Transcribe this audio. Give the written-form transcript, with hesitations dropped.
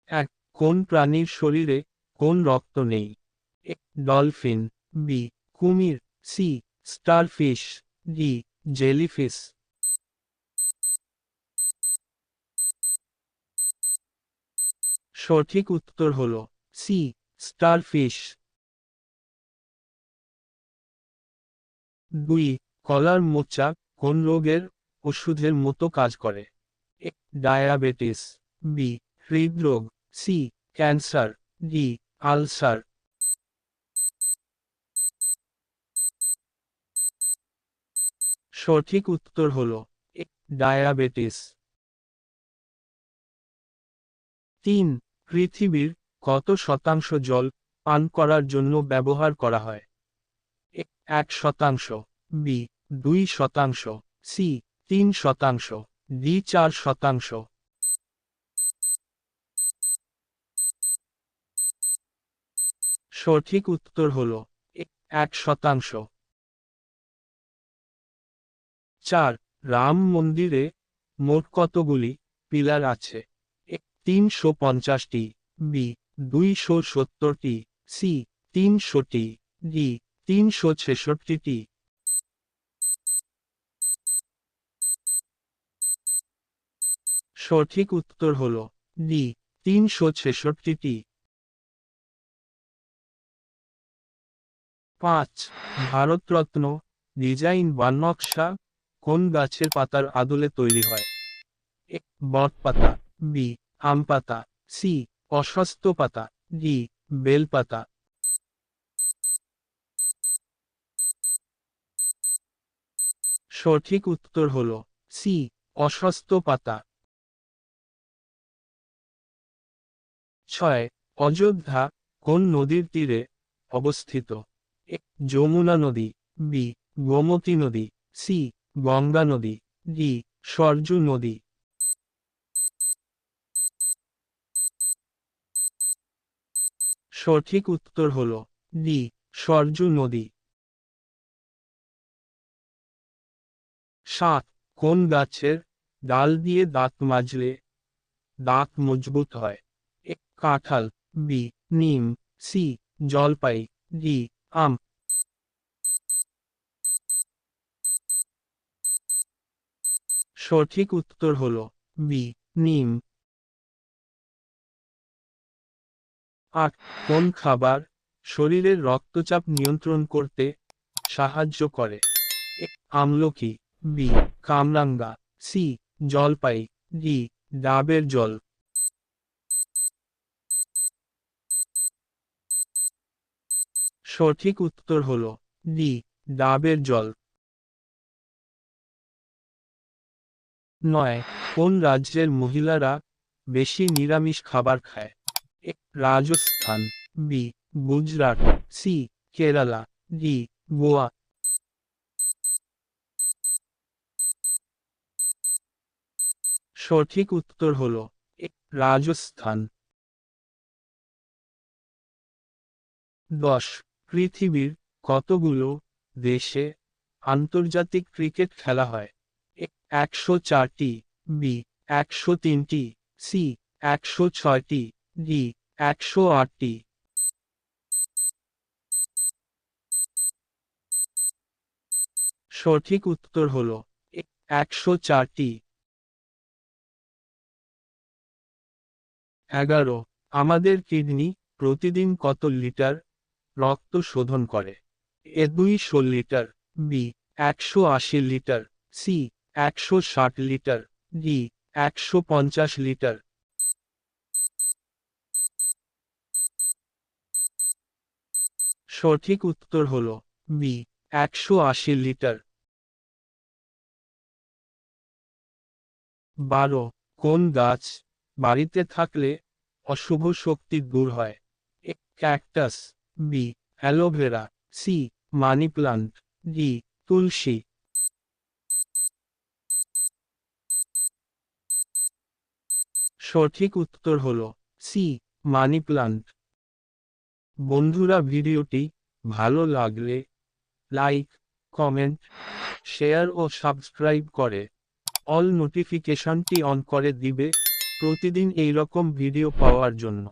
এক, কোন প্রাণীর শরীরে কোন রক্ত নেই? A, dolphin. বি, কুমির। C, starfish. D, jellyfish. সঠিক উত্তর হল সি, স্টারফিশ। 2, কলার মোচা কোন রোগের ওষুধের মতো কাজ করে? A, diabetes. বি, হৃদরোগ। C, cancer. D, ulcer. সঠিক উত্তর হল এ, ডায়াবেটিস। 3, পৃথিবীর কত শতাংশ জল পান করার জন্য ব্যবহার করা হয়? এ, 1%। বি, 2%। সি, 3%। ডি, 4%। সঠিক উত্তর হল এ, 1%। 4, রাম মন্দিরে মোট কতগুলি পিলার আছে? এ, 350টি। বি, 270টি। সি, 300টি। ডি, 366টি। সঠিক উত্তর হল ডি, 366টি। 5, ভারতরত্ন ডিজাইন বা নকশা কোন গাছের পাতার আদলে তৈরি হয়? এ, বটপাতা। বি, আম পাতা। সি, অশ্বত্থ পাতা। ডি, বেলপাতা। সঠিক উত্তর হল সি, অশ্বত্থ পাতা। 6, অযোধ্যা কোন নদীর তীরে অবস্থিত? এ, যমুনা নদী। বি, গোমতী নদী। সি, গঙ্গা নদী। ডি, সরজু নদী। সঠিক উত্তর হল ডি, সরজু নদী। 7, কোন গাছের ডাল দিয়ে দাঁত মাজলে দাঁত মজবুত হয়? এ, কাঁঠাল। বি, নিম। সি, জলপাই। ডি, আম। সঠিক উত্তর হল বি, নিম। 8, কোন খাবার শরীরের রক্তচাপ নিয়ন্ত্রণ করতে সাহায্য করে? এ, আমলকি। বি, কামরাঙ্গা। সি, জলপাই। ডি, ডাবের জল। সঠিক উত্তর হল ডি, ডাবের জল। 9, কোন রাজ্যের মহিলারা বেশি নিরামিষ খাবার খায়? A, Rajasthan. B, Gujarat. C, Kerala. D, Goa. সঠিক উত্তর হল এ, রাজস্থান। 10, পৃথিবীর কতগুলো দেশে আন্তর্জাতিক ক্রিকেট খেলা হয়? এ, 104টি। বি, 103টি। সি, 106টি। ডি, 108টি। সঠিক উত্তর হল এ, 104টি। 11, আমাদের কিডনি প্রতিদিন কত লিটার রক্ত শোধন করে? A, 200 litre. B, 180 litre. C, 160 litre. D, 150 litre. সঠিক উত্তর হল বি, 180 লিটার। 12, কোন গাছ বাড়িতে থাকলে অশুভ শক্তি দূর হয়? A, cactus. B, aloe vera. C, money plant. D, tulsi. সঠিক উত্তর হল সি, মানি প্লান্ট। বন্ধুরা, ভিডিওটি ভালো লাগলে লাইক, কমেন্ট, শেয়ার ও সাবস্ক্রাইব করে অল নোটিফিকেশনটি অন করে দিবে প্রতিদিন এই রকম ভিডিও পাওয়ার জন্য